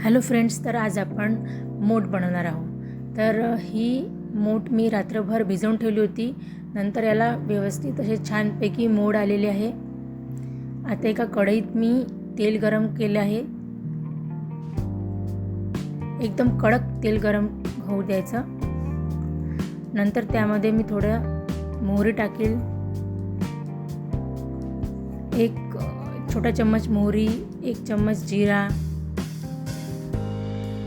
Hello friends, तर आज आपण मोड बनवणार आहोत। तर ही मोड मी रात्रभर भिजवून ठेवली होती। नंतर याला व्यवस्थित असे छानपैकी मोड आलेले आहे। आता एका कढईत मी तेल गरम केले आहे। एकदम कडक तेल गरम होऊ द्यायचं। नंतर त्यामध्ये मी थोडं मोहरी टाकेल, एक छोटा चम्मच मोहरी, एक चम्मच जीरा।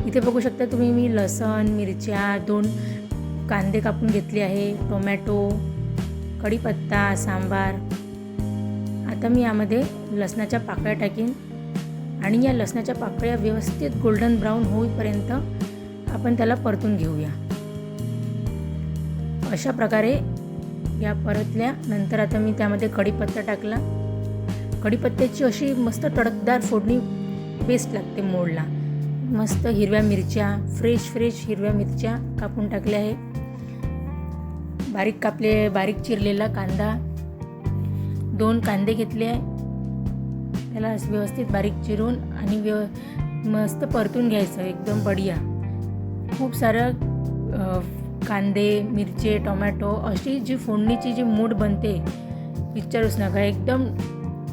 इथे बघू शकता तुम्ही, मी लसण, मिरच्या, 2 कांदे कापून घेतले आहे, टोमॅटो, कढीपत्ता, सांबार। आता मी यामध्ये लसणाच्या पाकळ्या टाकीन आणि या लसणाच्या पाकळ्या व्यवस्थित गोल्डन ब्राऊन होईपर्यंत आपण त्याला परतून घेऊया। अशा प्रकारे या परतल्या नंतर आता मी त्यामध्ये कढीपत्ता टाकला। कढीपत्त्याची अशी मस्त तडकदार फोडणी बेस्ट लागते मोडला। मस्त हिरव्या मिरच्या, फ्रेश हिरव्या मिरच्या कापून टाकल्या आहे। बारीक चिरलेला कांदा, 2 कांदे घेतले आहे। त्याला व्यवस्थित बारीक चिरून आणि मस्त परतून घ्यायचं एकदम बढिया। खूप सारं कांदे, मिरचे, टोमॅटो अशी जी फोडणीची जी मूड बनते विचारूच नका, एकदम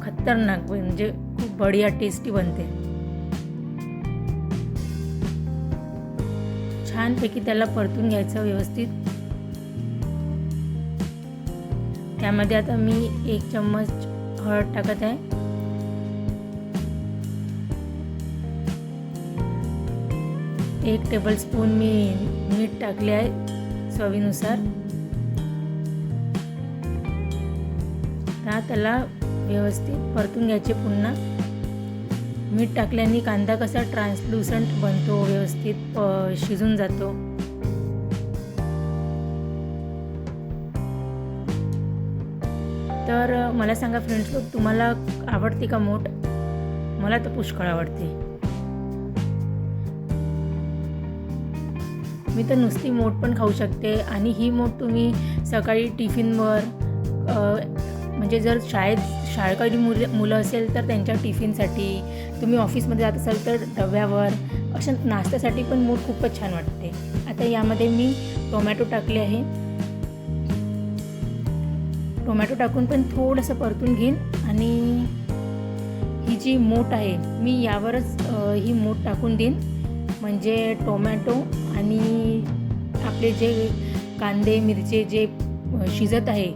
खतरनाक, म्हणजे खूप बढिया टेस्टी बनते। छानपैकी त्याला परतून घ्यायचं व्यवस्थित। त्यामध्ये आता मी 1 चम्मच हळद टाकत आहे, 1 टेबलस्पून मी मीठ टाकले आहे चवीनुसार। त्याला व्यवस्थित परतून घ्यायचे पुन्हा। मीठ टाकल्याने कांदा कसा ट्रान्सलुसंट बनतो, व्यवस्थित शिजून जातो। तर मला सांगा फ्रेंड्स, तुम्हाला आवडते का मोड? मला तर पुष्कळ आवडते। मी तर नुसती मोड पण खाऊ शकते आणि ही मोड तुम्ही सकाळी टिफिनवर, म्हणजे जर शाळकरी मुलं असेल तर त्यांच्या टिफिनसाठी, तुम्ही ऑफिसमध्ये जात असाल तर डब्यावर, अशा नाश्त्यासाठी पण मोड खूपच छान वाटते। आता यामध्ये मी टोमॅटो टाकले आहे। टोमॅटो टाकून पण थोडंसं परतून घेईन आणि ही जी मोड आहे मी यावरच ही मोड टाकून देईन, म्हणजे टोमॅटो आणि आपले जे कांदे मिरचे जे शिजत आहे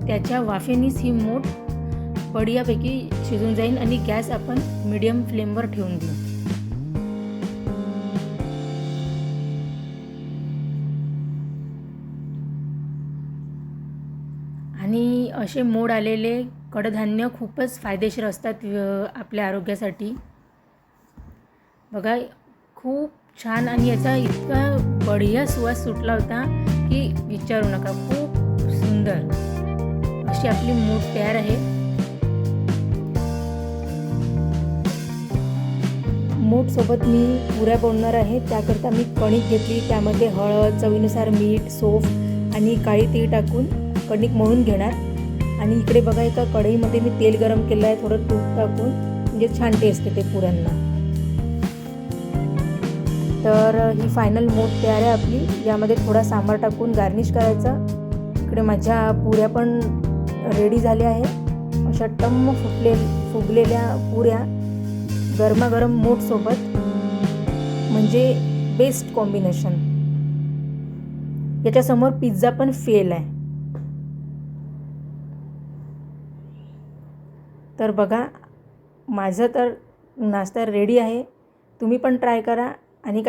त्याच्या वाफेनेच ही मोड बढियापैकी शिजून जाईल आणि गॅस आपण मीडियम फ्लेमवर ठेवून देऊ। आणि असे मोड आलेले कडधान्य खूपच फायदेशीर असतात आपल्या आरोग्यासाठी। बघा, खूप छान, आणि याचा इतका बढिया सुवास सुटला होता की विचारू नका, खूप सुंदर अशी आपली मोड तयार आहे। मोड सोबत मी पुऱ्या बनवणार आहे। त्याकरता मी कणिक घेतली, त्यामध्ये हळद, चवीनुसार मीठ, सौंफ आणि काळी तीळ टाकून कणिक मळून घेणार। आणि इकडे बघा, एका कढईमध्ये मी तेल गरम केलं आहे, थोडं तूप टाकून, म्हणजे छान टेस्ट येते पुऱ्यांना। तर ही फायनल मोड तयार आहे आपली। यामध्ये थोडा सांबार टाकून गार्निश करायचं। इकडे माझ्या पुऱ्या पण रेडी झाल्या आहे। अशा टम्म फुगलेल्या पुऱ्या गरमागरम मोड सोबत, म्हणजे बेस्ट कॉम्बिनेशन। याच्यासमोर पिझ्झा पण फेल आहे। तर बघा, माझं तर नाश्ता रेडी आहे। तुम्ही पण ट्राय करा आणि